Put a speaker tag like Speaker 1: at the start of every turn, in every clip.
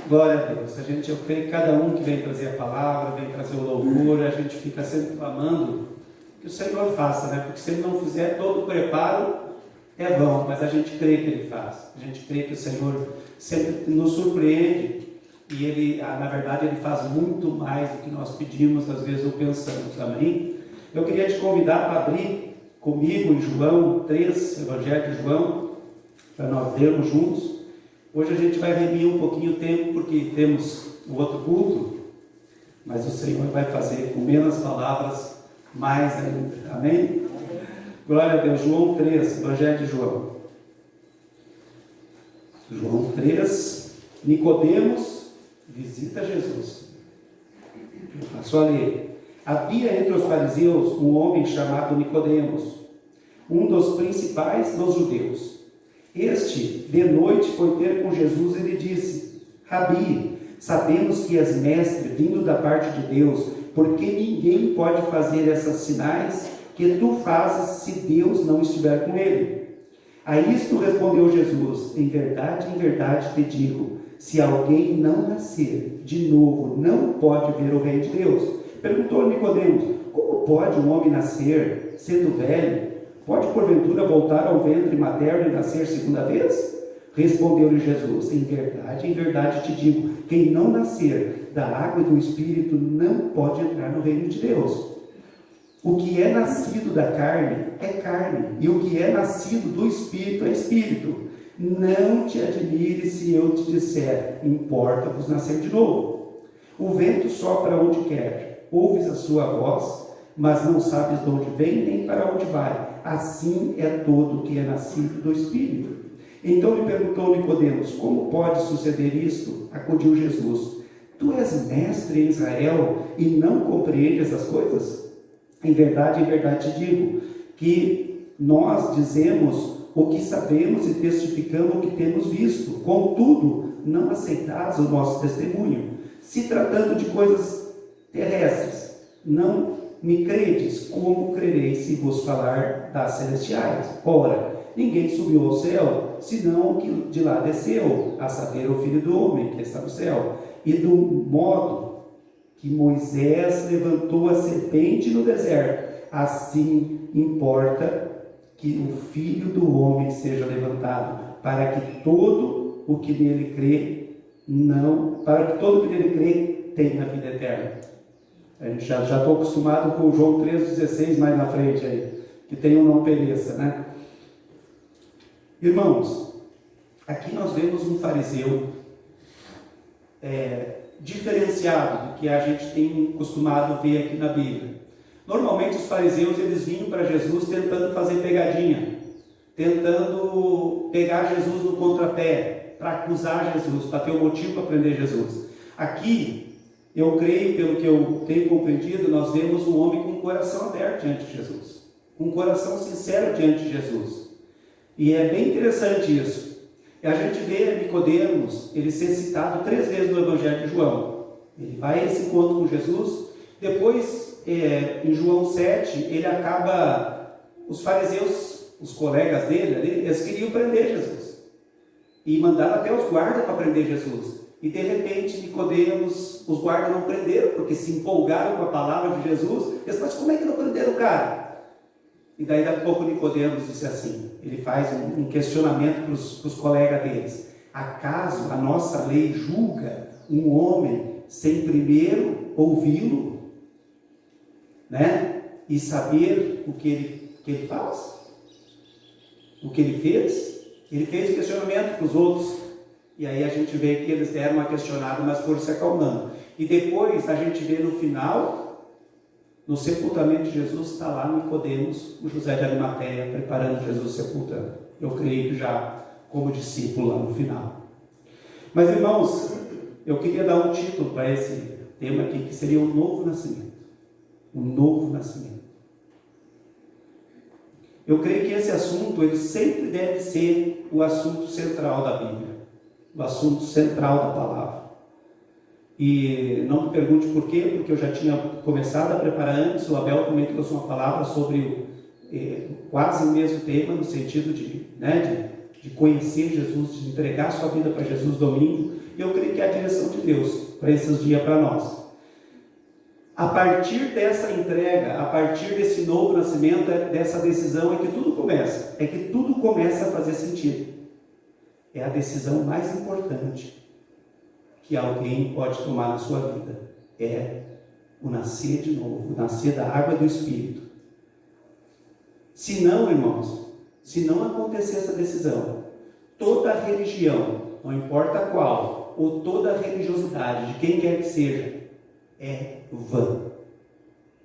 Speaker 1: Glória a Deus. Eu creio que cada um que vem trazer a palavra, vem trazer o louvor, a gente fica sempre clamando que o Senhor faça, né? Porque se Ele não fizer, todo o preparo é vão, mas a gente crê que Ele faz. A gente crê que o Senhor sempre nos surpreende e Ele, na verdade, Ele faz muito mais do que nós pedimos, às vezes, ou pensamos. Amém? Eu queria te convidar para abrir comigo em João 3, Evangelho de João, para nós lermos juntos. Hoje a gente vai remir um pouquinho o tempo, porque temos o outro culto, mas o Senhor vai fazer com menos palavras, mais ainda. Amém? Glória a Deus. João 3, Evangelho de João. João 3, Nicodemos visita Jesus. Passou a ler. Havia entre os fariseus um homem chamado Nicodemos, um dos principais dos judeus. Este, de noite, foi ter com Jesus e lhe disse: Rabi, sabemos que és mestre, vindo da parte de Deus, porque ninguém pode fazer esses sinais que tu fazes se Deus não estiver com ele. A isto respondeu Jesus: em verdade te digo, se alguém não nascer de novo, não pode ver o reino de Deus. Perguntou Nicodemos: como pode um homem nascer, sendo velho? Pode porventura voltar ao ventre materno e nascer segunda vez? Respondeu-lhe Jesus: em verdade te digo, quem não nascer da água e do Espírito não pode entrar no reino de Deus. O que é nascido da carne é carne, e o que é nascido do Espírito é Espírito. Não te admires se eu te disser: importa-vos nascer de novo. O vento sopra onde quer, ouves a sua voz, mas não sabes de onde vem nem para onde vai. Assim é todo o que é nascido do Espírito. Então lhe perguntou Nicodemos: como pode suceder isto? Acudiu Jesus: tu és mestre em Israel e não compreendes essas coisas? Em verdade te digo, que nós dizemos o que sabemos e testificamos o que temos visto. Contudo, não aceitais o nosso testemunho. Se tratando de coisas terrestres, não me credes, como crereis se vos falar das celestiais? Ora, ninguém subiu ao céu, senão o que de lá desceu, a saber, o Filho do Homem, que está no céu. E do modo que Moisés levantou a serpente no deserto, assim importa que o Filho do Homem seja levantado, para que todo o que nele crê tenha a vida eterna. A gente já estou acostumado com o João 3,16 mais na frente aí, que tem um não pereça, né? Irmãos, aqui nós vemos um fariseu diferenciado do que a gente tem costumado ver aqui na Bíblia. Normalmente os fariseus eles vinham para Jesus tentando fazer pegadinha, tentando pegar Jesus no contrapé, para acusar Jesus, para ter um motivo para prender Jesus. Aqui, eu creio, pelo que eu tenho compreendido, nós vemos um homem com o coração aberto diante de Jesus, com um coração sincero diante de Jesus. E é bem interessante isso. E a gente vê Nicodemos, ele ser citado 3 vezes no Evangelho de João. Ele vai a esse encontro com Jesus. Depois, em João 7, ele acaba... Os fariseus, os colegas dele ali, eles queriam prender Jesus. E mandaram até os guardas para prender Jesus. E de repente, Nicodemos, os guardas não prenderam, porque se empolgaram com a palavra de Jesus. Eles falaram: mas como é que não prenderam o cara? E daí, daqui a pouco, Nicodemos disse assim, ele faz um questionamento para os colegas deles: acaso a nossa lei julga um homem sem primeiro ouvi-lo, né? E saber o que ele faz? O que ele fez? Ele fez questionamento para os outros, e aí a gente vê que eles deram uma questionada, mas foram se acalmando. E depois a gente vê no final... No sepultamento de Jesus está lá Nicodemos, o José de Arimateia, preparando Jesus sepultando. Eu creio que já como discípulo lá no final. Mas, irmãos, eu queria dar um título para esse tema aqui, que seria o novo nascimento. O novo nascimento. Eu creio que esse assunto, ele sempre deve ser o assunto central da Bíblia. O assunto central da palavra. E não me pergunte por quê, porque eu já tinha começado a preparar antes. O Abel também trouxe uma palavra sobre quase o mesmo tema, no sentido de conhecer Jesus, de entregar sua vida para Jesus domingo. E eu creio que é a direção de Deus para esses dias para nós. A partir dessa entrega, a partir desse novo nascimento, dessa decisão, é que tudo começa. É que tudo começa a fazer sentido. É a decisão mais importante que alguém pode tomar na sua vida. É o nascer de novo, o nascer da água do Espírito. Se não, irmãos, se não acontecer essa decisão, toda religião, não importa qual, ou toda religiosidade, de quem quer que seja, é vã.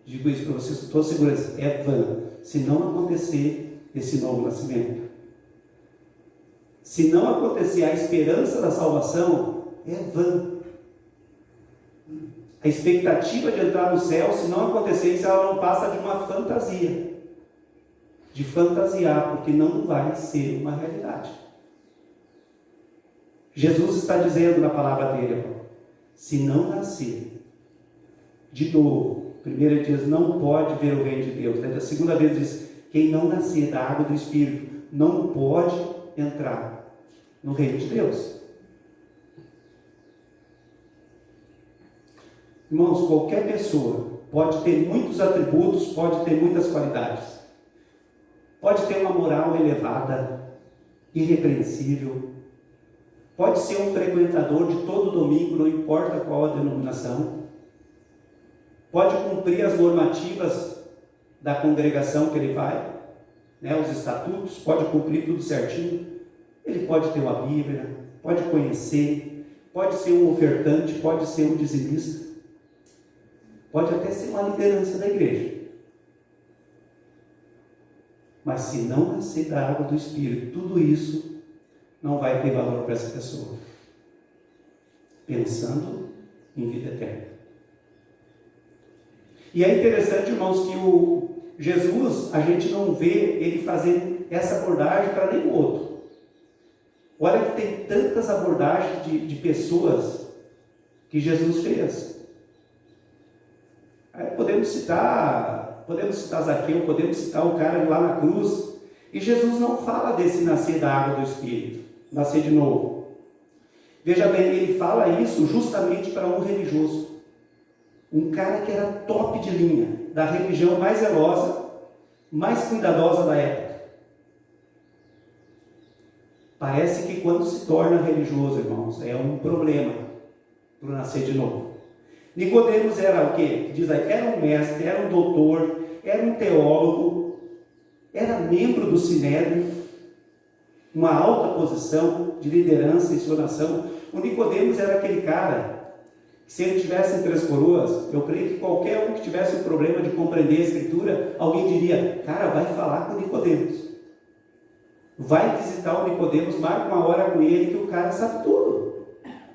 Speaker 1: Digo isso para vocês com toda segurança, é vã, se não acontecer esse novo nascimento. Se não acontecer a esperança da salvação, é vã. A expectativa de entrar no céu, se não acontecer isso, ela não passa de uma fantasia. De fantasiar, porque não vai ser uma realidade. Jesus está dizendo na palavra dele, se não nascer de novo, primeiro ele diz, não pode ver o reino de Deus. A segunda vez diz, quem não nascer da água do Espírito, não pode entrar no reino de Deus. Irmãos, qualquer pessoa pode ter muitos atributos, pode ter muitas qualidades. Pode ter uma moral elevada, irrepreensível. Pode ser um frequentador de todo domingo, não importa qual a denominação. Pode cumprir as normativas da congregação que ele vai, né, os estatutos, pode cumprir tudo certinho. Ele pode ter uma Bíblia, pode conhecer, pode ser um ofertante, pode ser um dizimista. Pode até ser uma liderança da igreja. Mas se não nascer da água do Espírito, tudo isso não vai ter valor para essa pessoa. Pensando em vida eterna. E é interessante, irmãos, que o Jesus, a gente não vê ele fazer essa abordagem para nenhum outro. Olha que tem tantas abordagens de pessoas que Jesus fez. Aí podemos citar Zaqueu, podemos citar o cara lá na cruz, e Jesus não fala desse nascer da água do Espírito, nascer de novo. Veja bem, ele fala isso justamente para um religioso, um cara que era top de linha, da religião mais zelosa, mais cuidadosa da época. Parece que quando se torna religioso, irmãos, é um problema para o nascer de novo. Nicodemos era o quê? Diz aí, era um mestre, era um doutor, era um teólogo, era membro do Sinédrio, uma alta posição de liderança e sua nação. O Nicodemos era aquele cara que, se ele tivesse em Três Coroas, eu creio que qualquer um que tivesse um problema de compreender a Escritura, alguém diria, cara, vai falar com o Nicodemos. Vai visitar o Nicodemos, marca uma hora com ele, que o cara sabe tudo.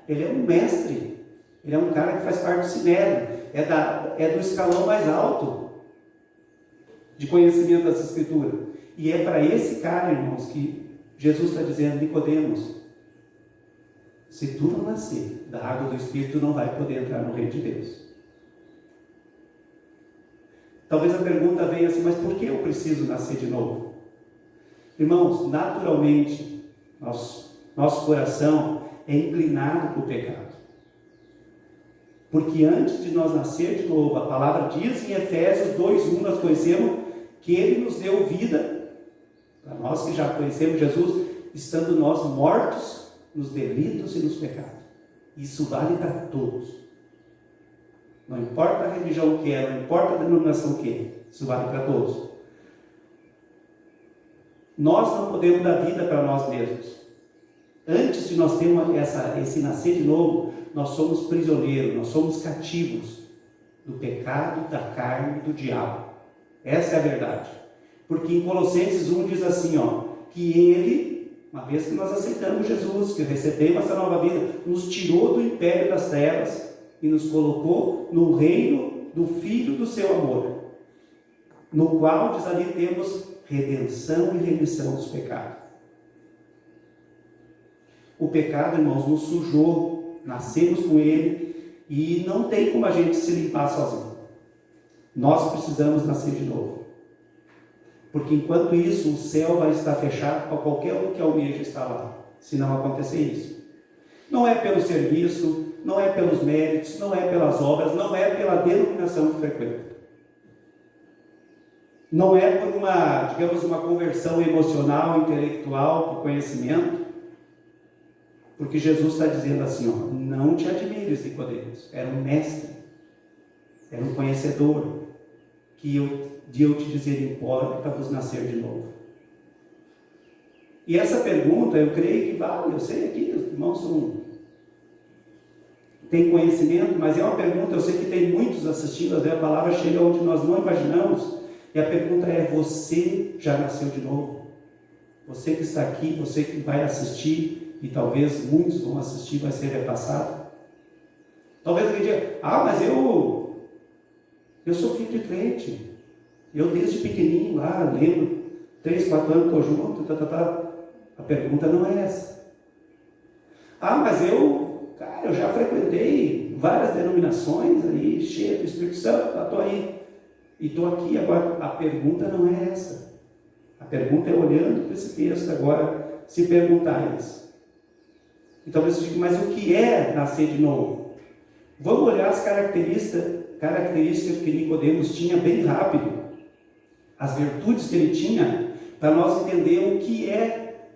Speaker 1: Ele é um mestre. Ele é um cara que faz parte do Sinédrio, é do escalão mais alto de conhecimento das Escrituras. E é para esse cara, irmãos, que Jesus está dizendo, Nicodemos, se tu não nascer da água do Espírito, tu não vai poder entrar no reino de Deus. Talvez a pergunta venha assim, mas por que eu preciso nascer de novo? Irmãos, naturalmente, nosso coração é inclinado para o pecado. Porque antes de nós nascer de novo, a palavra diz em Efésios 2:1, nós conhecemos que Ele nos deu vida, para nós que já conhecemos Jesus, estando nós mortos nos delitos e nos pecados. Isso vale para todos. Não importa a religião que é, não importa a denominação que é, isso vale para todos. Nós não podemos dar vida para nós mesmos. Antes de nós termos esse nascer de novo, nós somos prisioneiros, nós somos cativos do pecado, da carne e do diabo. Essa é a verdade. Porque em Colossenses 1 diz assim, que Ele, uma vez que nós aceitamos Jesus, que recebemos essa nova vida, nos tirou do império das trevas e nos colocou no reino do Filho do seu amor, no qual, diz ali, temos redenção e remissão dos pecados. O pecado, irmãos, nos sujou, nascemos com ele e não tem como a gente se limpar sozinho. Nós precisamos nascer de novo. Porque enquanto isso, o céu vai estar fechado para qualquer um que almeja estar lá, se não acontecer isso. Não é pelo serviço, não é pelos méritos, não é pelas obras, não é pela denominação que frequenta. Não é por uma conversão emocional, intelectual, por conhecimento. Porque Jesus está dizendo assim, ó, não te admires, Nicodemos, era um mestre, era um conhecedor, de eu te dizer, importa-vos nascer de novo. E essa pergunta, eu creio que vale, eu sei aqui, os irmãos têm conhecimento, mas é uma pergunta, eu sei que tem muitos assistindo, a palavra chega onde nós não imaginamos, e a pergunta é, você já nasceu de novo? Você que está aqui, você que vai assistir, e talvez muitos vão assistir, vai ser repassado. Talvez alguém diga, mas eu sou filho de crente, eu desde pequenininho lá, lembro, 3, 4 anos estou junto, A pergunta não é essa. Mas eu já frequentei várias denominações aí, cheio do Espírito Santo, estou aí, e estou aqui agora. A pergunta não é essa. A pergunta é olhando para esse texto agora, se perguntar isso. E talvez você diga, mas o que é nascer de novo? Vamos olhar as características que Nicodemos tinha bem rápido, as virtudes que ele tinha, para nós entender o que é,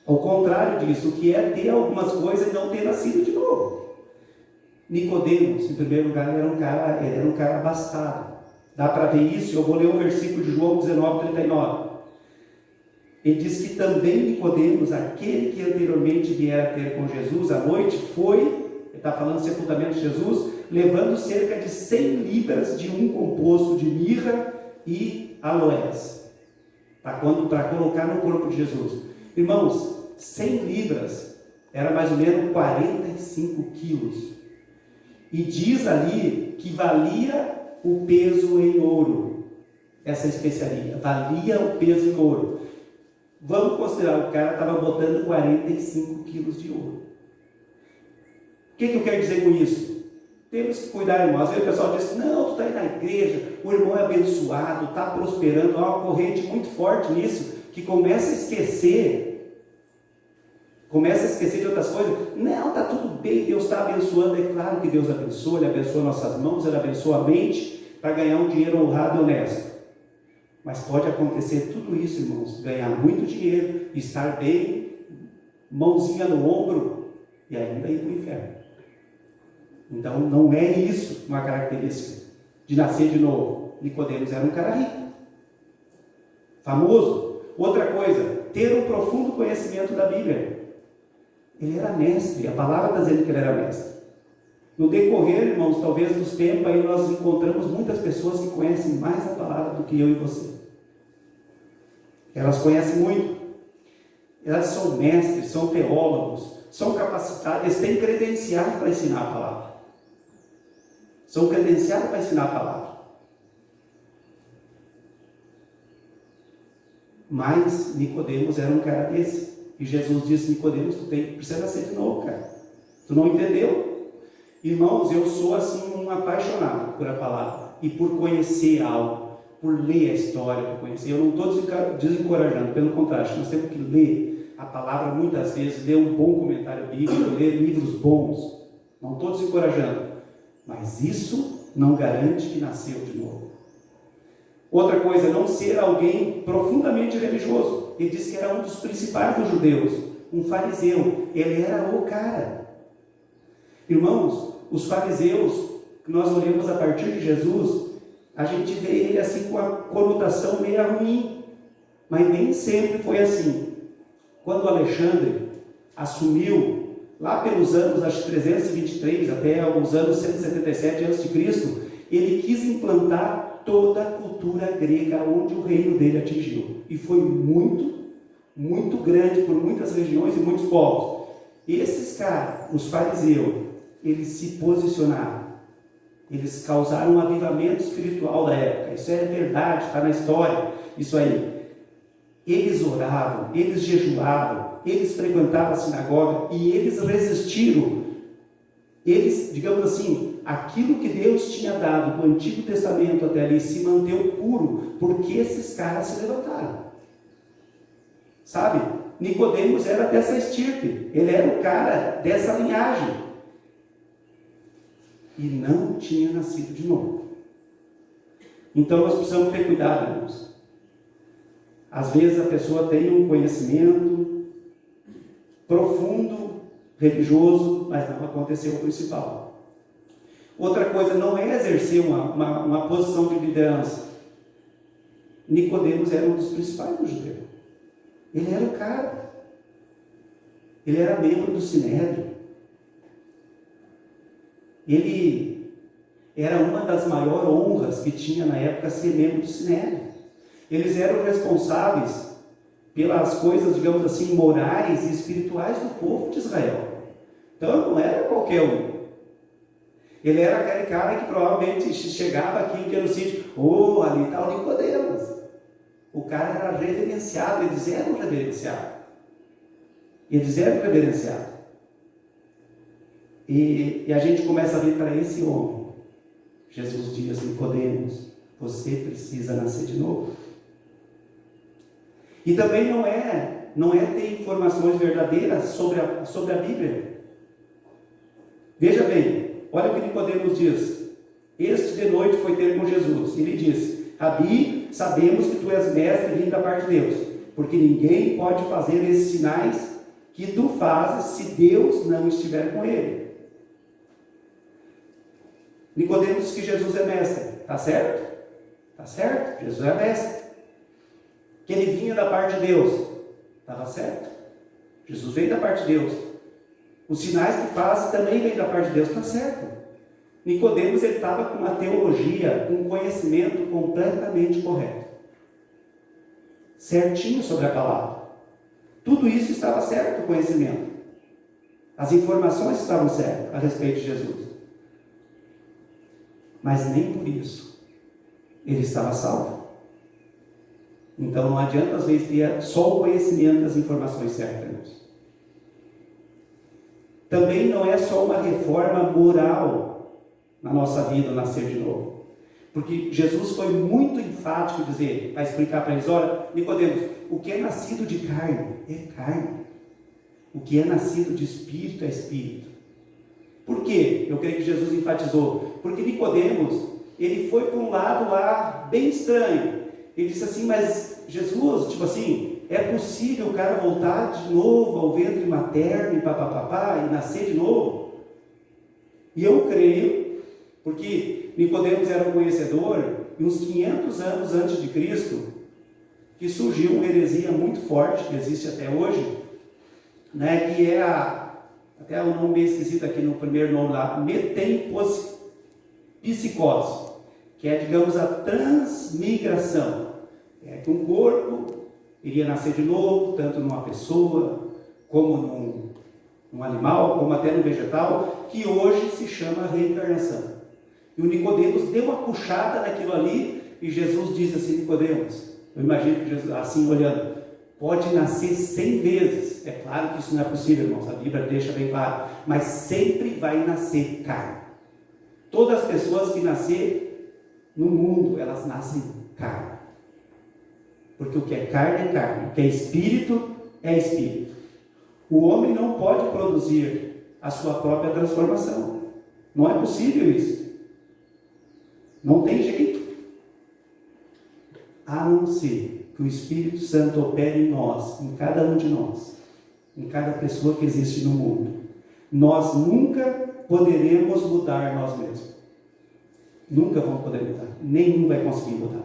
Speaker 1: ao contrário disso, o que é ter algumas coisas e não ter nascido de novo. Nicodemos, em primeiro lugar, ele era um cara abastado. Dá para ver isso? Eu vou ler um versículo de João 19:39. Ele diz que também Nicodemos, aquele que anteriormente viera ter com Jesus à noite, ele está falando do sepultamento de Jesus, levando cerca de 100 libras de um composto de mirra e aloés, para colocar no corpo de Jesus. Irmãos, 100 libras era mais ou menos 45 quilos. E diz ali que valia o peso em ouro, essa especiaria, valia o peso em ouro. Vamos considerar, o cara estava botando 45 quilos de ouro. O que eu quero dizer com isso? Temos que cuidar, irmãos. Às vezes o pessoal diz, não, tu está aí na igreja, o irmão é abençoado, está prosperando. Há uma corrente muito forte nisso, que começa a esquecer de outras coisas. Não, está tudo bem, Deus está abençoando. É claro que Deus abençoa, Ele abençoa nossas mãos, Ele abençoa a mente, para ganhar um dinheiro honrado e honesto. Mas pode acontecer tudo isso, irmãos, ganhar muito dinheiro, estar bem, mãozinha no ombro, e ainda ir para o inferno. Então não é isso uma característica de nascer de novo. Nicodemos era um cara rico, famoso. Outra coisa, ter um profundo conhecimento da Bíblia. Ele era mestre, a palavra está dizendo que ele era mestre. No decorrer, irmãos, talvez dos tempos, aí nós encontramos muitas pessoas que conhecem mais a palavra do que eu e você. Elas conhecem muito. Elas são mestres, são teólogos, são capacitados, eles têm credenciais para ensinar a palavra. São credenciados para ensinar a palavra. Mas Nicodemos era um cara desse. E Jesus disse, Nicodemos, precisa nascer de novo, cara. Tu não entendeu? Irmãos, eu sou assim um apaixonado por a palavra e por conhecer algo, por ler a história, por conhecer. Eu não estou desencorajando, pelo contrário, nós temos que ler a palavra muitas vezes, ler um bom comentário bíblico, ler livros bons. Não estou desencorajando, mas isso não garante que nasceu de novo. Outra coisa, não ser alguém profundamente religioso. Ele disse que era um dos principais dos judeus, um fariseu. Ele era o cara. Irmãos, os fariseus, que nós olhamos a partir de Jesus, a gente vê ele assim com a conotação meio ruim, mas nem sempre foi assim. Quando Alexandre assumiu, lá pelos anos, acho que 323, até os anos 177 a.C., ele quis implantar toda a cultura grega onde o reino dele atingiu. E foi muito, muito grande por muitas regiões e muitos povos. Esses caras, os fariseus, eles se posicionaram. Eles causaram um avivamento espiritual da época. Isso é verdade, está na história. Isso aí. Eles oravam, eles jejuavam, eles frequentavam a sinagoga e eles resistiram. Eles, digamos assim, aquilo que Deus tinha dado do Antigo Testamento até ali se manteve puro, porque esses caras se levantaram. Sabe? Nicodemos era dessa estirpe, ele era o cara dessa linhagem. E não tinha nascido de novo. Então nós precisamos ter cuidado, irmãos. Às vezes a pessoa tem um conhecimento profundo, religioso, mas não aconteceu o principal. Outra coisa, não é exercer uma posição de liderança. Nicodemos era um dos principais do judeu. Ele era o cara. Ele era membro do Sinédrio. Ele era uma das maiores honras que tinha na época ser membro do Sinédrio. Eles eram responsáveis pelas coisas, digamos assim, morais e espirituais do povo de Israel. Então não era qualquer um. Ele era aquele cara que provavelmente chegava aqui um dia no sítio, ali está o Nicodemos. O cara era reverenciado, eles eram reverenciados. E a gente começa a ver para esse homem. Jesus diz: Nicodemos, você precisa nascer de novo. E também não é ter informações verdadeiras sobre a Bíblia. Veja bem, olha o que Nicodemos diz. Este de noite foi ter com Jesus. Ele disse: Rabi, sabemos que tu és mestre vindo da parte de Deus, porque ninguém pode fazer esses sinais que tu fazes se Deus não estiver com ele. Nicodemos diz que Jesus é mestre. Está certo? Está certo, Jesus é mestre. Que ele vinha da parte de Deus. Estava certo. Jesus veio da parte de Deus. Os sinais que faz também vêm da parte de Deus. Está certo. Nicodemos estava com uma teologia, com um conhecimento completamente correto. Certinho sobre a palavra. Tudo isso estava certo, o conhecimento. As informações estavam certas a respeito de Jesus. Mas nem por isso ele estava salvo. Então não adianta às vezes ter só o conhecimento das informações certas, irmãos. Também não é só uma reforma moral na nossa vida, nascer de novo. Porque Jesus foi muito enfático para explicar para eles: olha, Nicodemos, o que é nascido de carne é carne. O que é nascido de espírito é espírito. Por quê? Eu creio que Jesus enfatizou. Porque Nicodemos, ele foi para um lado lá bem estranho. Ele disse assim: mas Jesus, é possível o cara voltar de novo ao ventre materno e nascer de novo? E eu creio, porque Nicodemos era um conhecedor, e uns 500 anos antes de Cristo, que surgiu uma heresia muito forte, que existe até hoje, né, que é até o nome meio esquisito aqui no primeiro nome lá, metempsicose, que é, digamos, a transmigração. É que um corpo iria nascer de novo, tanto numa pessoa, como num animal, como até no vegetal, que hoje se chama reencarnação. E o Nicodemos deu uma puxada naquilo ali, e Jesus disse assim: Nicodemos, eu imagino que Jesus, assim olhando, pode nascer 100 vezes. É claro que isso não é possível, irmãos, a Bíblia deixa bem claro, mas sempre vai nascer carne. Todas as pessoas que nascerem no mundo, elas nascem carne. Porque o que é carne é carne, o que é espírito é espírito. O homem não pode produzir a sua própria transformação. Não é possível isso. Não tem jeito. A não ser que o Espírito Santo opere em nós, em cada um de nós, em cada pessoa que existe no mundo. Nós nunca poderemos mudar nós mesmos. Nunca vamos poder mudar. Nenhum vai conseguir mudar.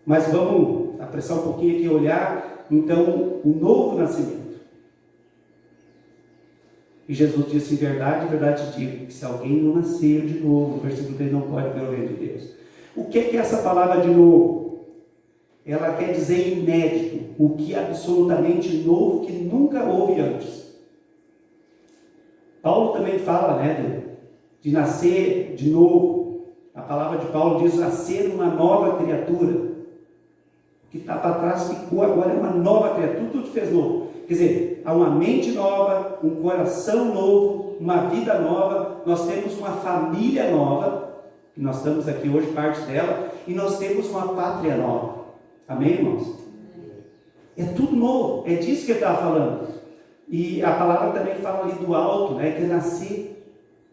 Speaker 1: Mas vamos apressar um pouquinho aqui e olhar, então, o novo nascimento. E Jesus disse: em verdade digo, que se alguém não nascer de novo, no versículo 3, não pode ver o reino de Deus. O que é essa palavra de novo? Ela quer dizer inédito, o que é absolutamente novo, que nunca houve antes. Paulo também fala, de nascer de novo. A palavra de Paulo diz: nascer uma nova criatura. O que está para trás ficou, agora é uma nova criatura, tudo fez novo. Quer dizer, há uma mente nova, um coração novo, uma vida nova, nós temos uma família nova, que nós estamos aqui hoje, parte dela, e nós temos uma pátria nova. Amém, irmãos? É tudo novo, é disso que ele estava falando. E a palavra também fala ali do alto, né? Que é nascer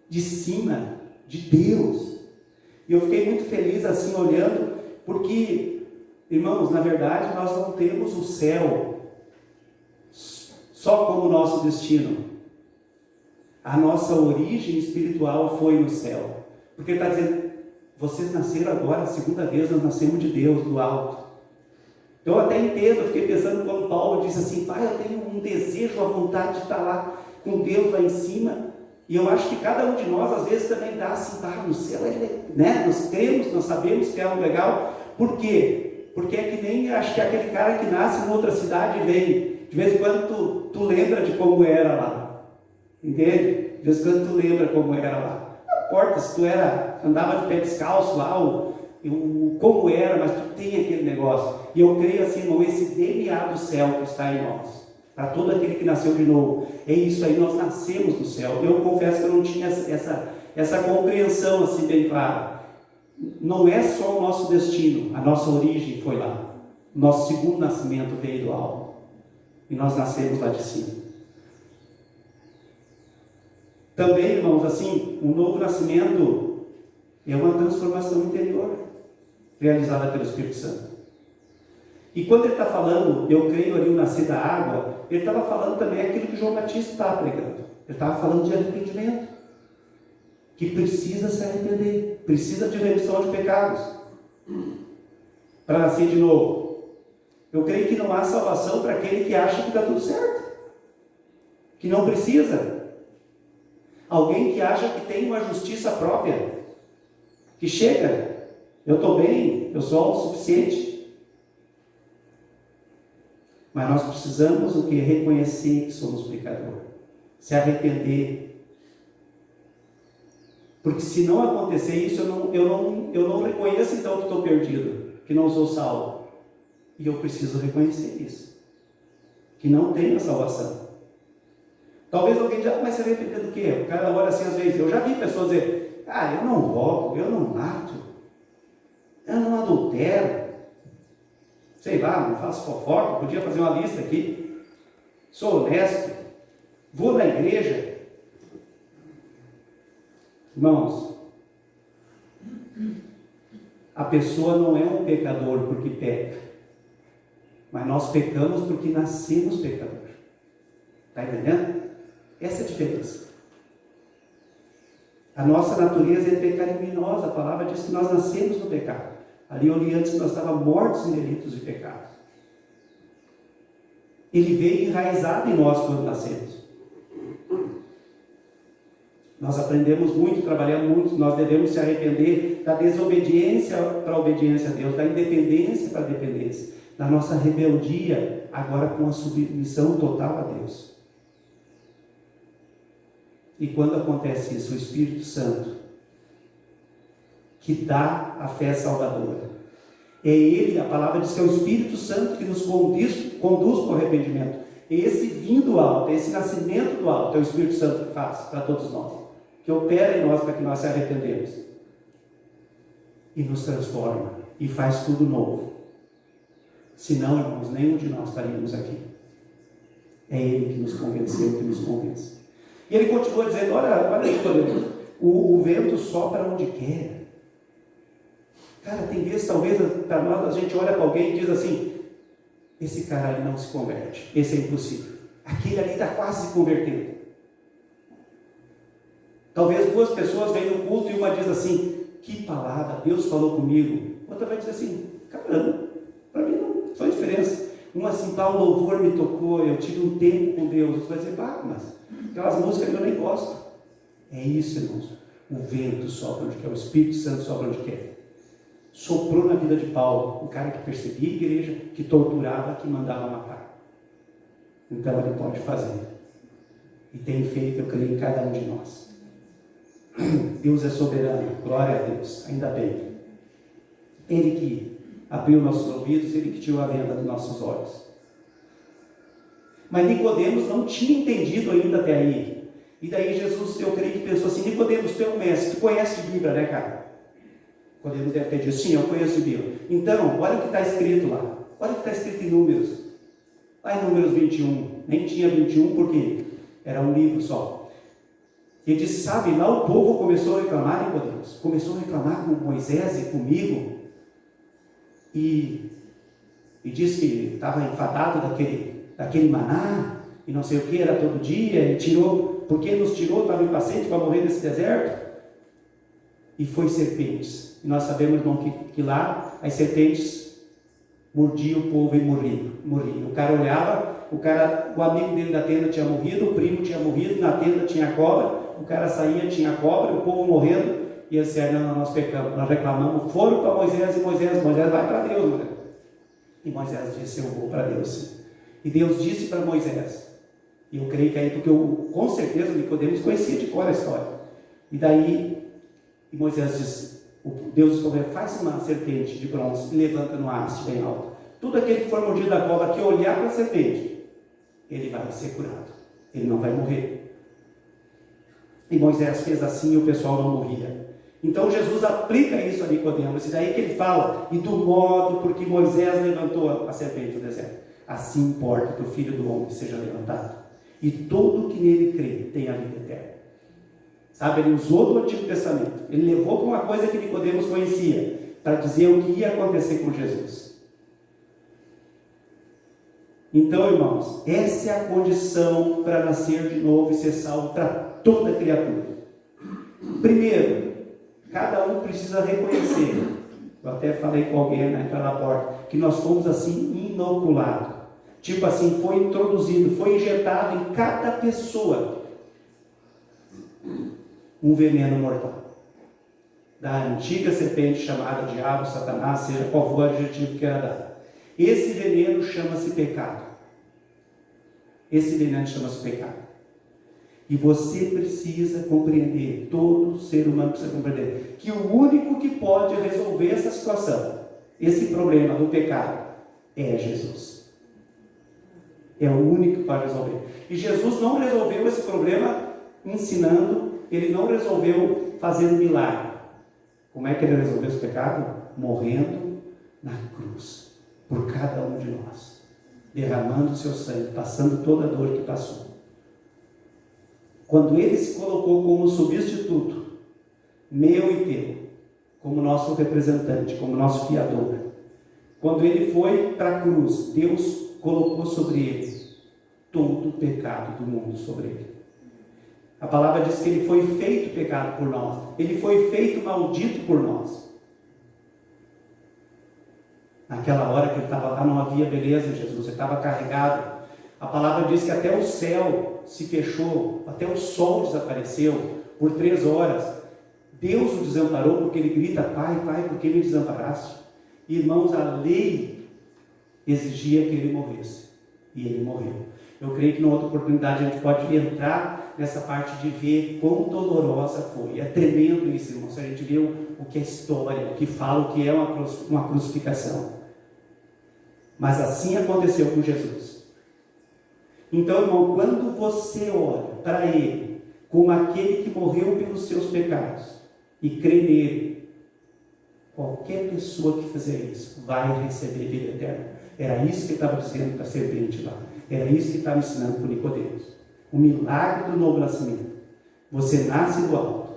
Speaker 1: de cima, de Deus. E eu fiquei muito feliz assim olhando, porque, irmãos, na verdade nós não temos o céu só como nosso destino. A nossa origem espiritual foi no céu. Porque ele está dizendo, vocês nasceram agora, a segunda vez nós nascemos de Deus, do alto. Então eu até entendo, eu fiquei pensando quando Paulo disse assim, pai, eu tenho um desejo, a vontade de estar lá com Deus lá em cima. E eu acho que cada um de nós às vezes também dá assim, no céu, né? Nós cremos, nós sabemos que é algo legal. Por quê? Porque é que nem, acho que é aquele cara que nasce em outra cidade e vem. De vez em quando tu lembra de como era lá. Entende? De vez em quando tu lembra como era lá. Não importa se tu andava de pé descalço lá, como era, mas tu tem aquele negócio. E eu creio assim, irmão, esse DNA do céu que está em nós. Para todo aquele que nasceu de novo. É isso aí, nós nascemos do céu. Eu confesso que eu não tinha essa compreensão assim bem clara. Não é só o nosso destino, a nossa origem foi lá. Nosso segundo nascimento veio do alto. E nós nascemos lá de cima. Também, irmãos, assim, um novo nascimento é uma transformação interior, realizada pelo Espírito Santo. E quando ele está falando, eu creio ali o nascer da água, ele estava falando também aquilo que João Batista estava pregando. Ele estava falando de arrependimento. Que precisa se arrepender. Precisa de remissão de pecados. Para nascer de novo. Eu creio que não há salvação para aquele que acha que está tudo certo. Que não precisa. Alguém que acha que tem uma justiça própria. Que chega. Eu estou bem. Eu sou autossuficiente. Mas nós precisamos o que? Reconhecer que somos pecadores. Se arrepender. Porque se não acontecer isso, eu não reconheço então que estou perdido. Que não sou salvo. E eu preciso reconhecer isso. Que não tenho salvação. Talvez alguém diga, mas se arrepender do quê? O cara olha assim às vezes. Eu já vi pessoas dizer, eu não roubo, eu não mato. Eu não adultero. Sei lá, não faço fofoca, podia fazer uma lista aqui. Sou honesto, vou na igreja. Irmãos, a pessoa não é um pecador porque peca, mas nós pecamos porque nascemos pecadores. Está entendendo? Essa é a diferença. A nossa natureza é pecaminosa, a palavra diz que nós nascemos no pecado. Ali eu li antes que nós estávamos mortos em delitos e pecados. Ele veio enraizado em nós quando nascemos. Nós aprendemos muito, trabalhamos muito, nós devemos se arrepender da desobediência para a obediência a Deus, da independência para a dependência, da nossa rebeldia, agora com a submissão total a Deus. E quando acontece isso, o Espírito Santo, que dá a fé salvadora. É Ele, a palavra diz que é o Espírito Santo que nos conduz para o arrependimento. É esse vindo do alto, é esse nascimento do alto, é o Espírito Santo que faz para todos nós. Que opera em nós para que nós se arrependemos. E nos transforma. E faz tudo novo. Senão, irmãos, nenhum de nós estaríamos aqui. É Ele que nos convenceu, que nos convence. E ele continua dizendo, olha aí, o vento sopra onde quer. Cara, tem vezes, talvez, para nós, a gente olha para alguém e diz assim, esse cara ali não se converte, esse é impossível. Aquele ali está quase se convertendo. Talvez duas pessoas venham no culto e uma diz assim, que palavra, Deus falou comigo. Outra vai dizer assim, caramba, para mim não faz diferença. Uma assim, o louvor me tocou, eu tive um tempo com Deus. Você vai dizer, mas aquelas músicas que eu nem gosto. É isso, irmãos. O vento sopra onde quer, o Espírito Santo sopra onde quer. Soprou na vida de Paulo, o cara que perseguia a igreja, que torturava, que mandava matar. Então ele pode fazer. E tem feito, eu creio, em cada um de nós. Deus é soberano, glória a Deus, ainda bem. Ele que abriu nossos ouvidos, Ele que tirou a venda dos nossos olhos. Mas Nicodemos não tinha entendido ainda até aí. E daí Jesus, eu creio que pensou assim, Nicodemos, tu é um mestre, tu conhece de Bíblia, né, cara? Nicodemos deve ter dito, sim, eu conheço de Bíblia. Então, olha o que está escrito lá. Olha o que está escrito em Números. Lá em Números 21, nem tinha 21 porque era um livro só. Ele disse, sabe, lá o povo começou a reclamar, Nicodemus, começou a reclamar com Moisés e comigo, e disse que estava enfadado daquele maná, e não sei o que, era todo dia, e tirou, porque nos tirou, estava impaciente para morrer nesse deserto, e foi serpentes. E nós sabemos, irmão, que lá as serpentes mordiam o povo e morriam. O cara olhava, o amigo dele da tenda tinha morrido, o primo tinha morrido, na tenda tinha cobra, o cara saía, tinha cobra, o povo morrendo, e eles disseram, não, nós pecamos, nós reclamamos, foram para Moisés, e Moisés vai para Deus, Moisés. E Moisés disse, eu vou para Deus sim. E Deus disse para Moisés, e eu creio que aí, porque com certeza o Nicodemos conhecia de cor a história, e daí, e Moisés disse, Deus falou, faz uma serpente de bronze e levanta no haste bem alto. Tudo aquele que for mordido da cobra, que olhar para a serpente, ele vai ser curado, ele não vai morrer. E Moisés fez assim e o pessoal não morria. Então Jesus aplica isso a Nicodemos, e daí que ele fala, e do modo porque Moisés levantou a serpente no deserto, assim importa que o Filho do Homem seja levantado, e todo que nele crê tem a vida eterna. Sabe, ele usou do Antigo Testamento, ele levou para uma coisa que Nicodemos conhecia, para dizer o que ia acontecer com Jesus. Então, irmãos, essa é a condição para nascer de novo e ser salvo para toda criatura. Primeiro, cada um precisa reconhecer, eu até falei com alguém na entrada da porta, que nós fomos assim inoculados, tipo assim, foi introduzido, foi injetado em cada pessoa um veneno mortal, da antiga serpente chamada diabo, Satanás, seja qual for o adjetivo que era dado. Esse veneno chama-se pecado. Esse veneno chama-se pecado. E você precisa compreender, todo ser humano precisa compreender, que o único que pode resolver essa situação, esse problema do pecado, é Jesus. É o único que pode resolver. E Jesus não resolveu esse problema ensinando, ele não resolveu fazendo milagre. Como é que ele resolveu esse pecado? Morrendo na cruz, por cada um de nós, derramando o seu sangue, passando toda a dor que passou. Quando ele se colocou como substituto, meu e teu, como nosso representante, como nosso fiador, quando ele foi para a cruz, Deus colocou sobre ele todo o pecado do mundo sobre ele. A palavra diz que ele foi feito pecado por nós, ele foi feito maldito por nós. Naquela hora que ele estava lá, não havia beleza em Jesus, ele estava carregado. A palavra diz que até o céu se fechou, até o sol desapareceu por 3 horas. Deus o desamparou porque ele grita, Pai, Pai, por que me desamparaste? Irmãos, a lei exigia que ele morresse, e ele morreu. Eu creio que numa outra oportunidade a gente pode entrar nessa parte de ver quão dolorosa foi. É tremendo isso, irmãos, a gente vê o que é história, o que fala, o que é uma crucificação. Mas assim aconteceu com Jesus. Então, irmão, quando você olha para ele como aquele que morreu pelos seus pecados e crê nele, qualquer pessoa que fizer isso vai receber vida eterna. Era isso que estava dizendo para a serpente lá. Era isso que estava ensinando para o Nicodemos. O milagre do novo nascimento. Você nasce do alto.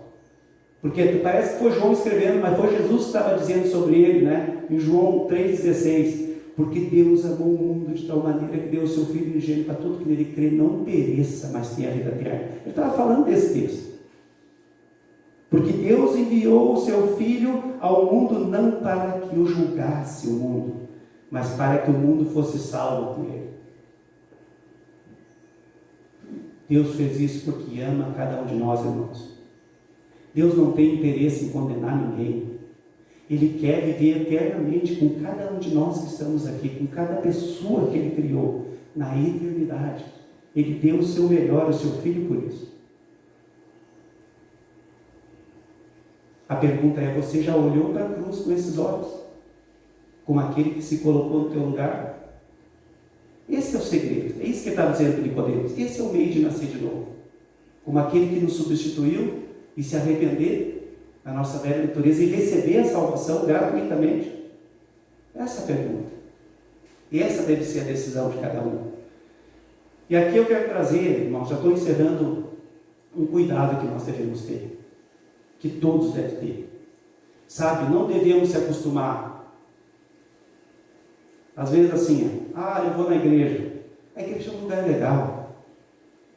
Speaker 1: Porque parece que foi João escrevendo, mas foi Jesus que estava dizendo sobre ele, né? Em João 3,16. Porque Deus amou o mundo de tal maneira que deu o seu Filho unigênito para todo que nele crê, não pereça, mas tenha a vida eterna. Ele estava falando desse texto. Porque Deus enviou o seu Filho ao mundo não para que o julgasse o mundo, mas para que o mundo fosse salvo com ele. Deus fez isso porque ama cada um de nós, irmãos. Deus não tem interesse em condenar ninguém. Ele quer viver eternamente com cada um de nós que estamos aqui, com cada pessoa que Ele criou, na eternidade. Ele deu o seu melhor, o seu Filho por isso. A pergunta é, você já olhou para a cruz com esses olhos? Como aquele que se colocou no teu lugar? Esse é o segredo, é isso que está dizendo Nicodemos. Esse é o meio de nascer de novo. Como aquele que nos substituiu e se arrepender da nossa velha natureza e receber a salvação gratuitamente. Essa é a pergunta. Essa deve ser a decisão de cada um. E aqui eu quero trazer, irmãos, já estou encerrando, um cuidado que nós devemos ter, que todos devem ter. Sabe, não devemos se acostumar. Às vezes assim, eu vou na igreja. A igreja é um lugar legal.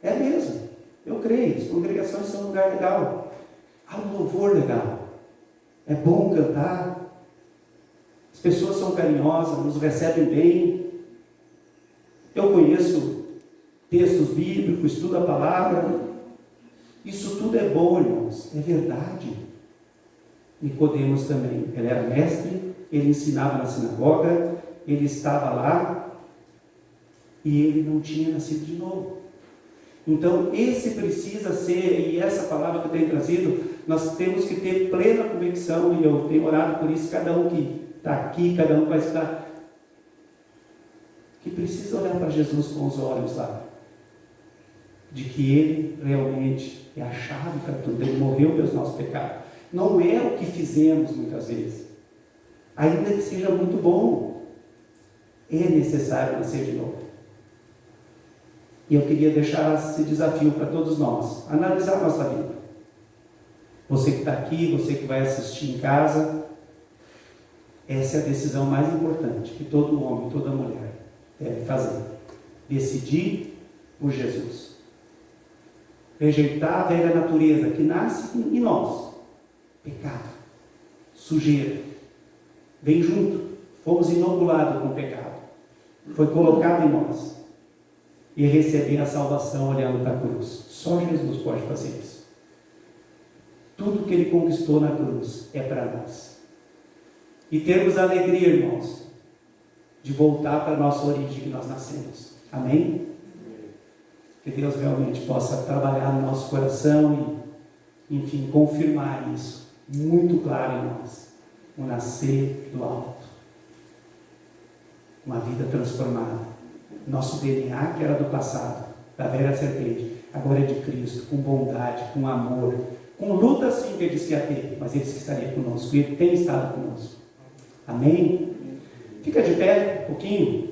Speaker 1: É mesmo, eu creio, as congregações são um lugar legal. Há um louvor legal. É bom cantar. As pessoas são carinhosas, nos recebem bem. Eu conheço textos bíblicos, estudo a palavra. Isso tudo é bom, irmãos, é verdade. Nicodemos também, ele era mestre, ele ensinava na sinagoga, ele estava lá e ele não tinha nascido de novo. Então, esse precisa ser, e essa palavra que eu tenho trazido, nós temos que ter plena convicção, e eu tenho orado por isso, cada um que está aqui, cada um vai estar, que precisa olhar para Jesus com os olhos lá, de que Ele realmente é a chave para tudo, Ele morreu pelos nossos pecados. Não é o que fizemos muitas vezes, ainda que seja muito bom, é necessário nascer de novo. E eu queria deixar esse desafio para todos nós, analisar a nossa vida. Você que está aqui, você que vai assistir em casa, essa é a decisão mais importante que todo homem, toda mulher deve fazer. Decidir por Jesus. Rejeitar a velha natureza que nasce em nós. Pecado, sujeira, vem junto. Fomos inoculados com o pecado. Foi colocado em nós. E receber a salvação olhando para a cruz. Só Jesus pode fazer isso. Tudo que Ele conquistou na cruz é para nós. E termos a alegria, irmãos, de voltar para a nossa origem que nós nascemos. Amém? Que Deus realmente possa trabalhar no nosso coração e, enfim, confirmar isso muito claro em nós. O nascer do alto. Uma vida transformada. Nosso DNA, que era do passado, da velha serpente, agora é de Cristo, com bondade, com amor, com luta sim que Ele disse que ia ter, mas Ele disse que estaria conosco, e Ele tem estado conosco. Amém? Fica de pé um pouquinho.